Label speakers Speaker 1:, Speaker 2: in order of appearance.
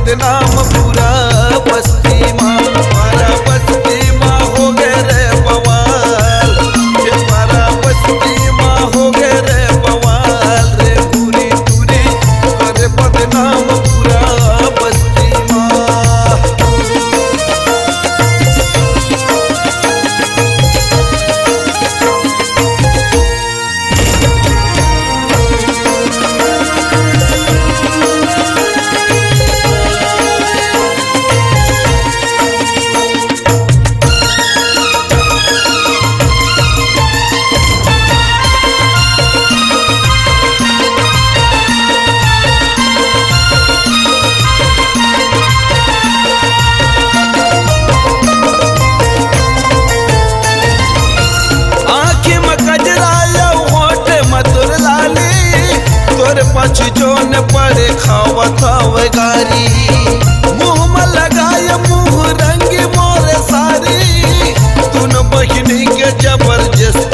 Speaker 1: बदनाम पूरा बस्ती माँ, मारा बस्ती माँ हो गए रे बवाल, ये मारा बस्ती माँ हो गए रे बवाल रे, पूरी पूरी करे बदनाम पूरा बस्ती माँ। पछ जोन पड़े खावत हवे गारी, मुँह में लगाए मुँह रंगी मोरे सारी, तुन बहिनी के जबरदस्त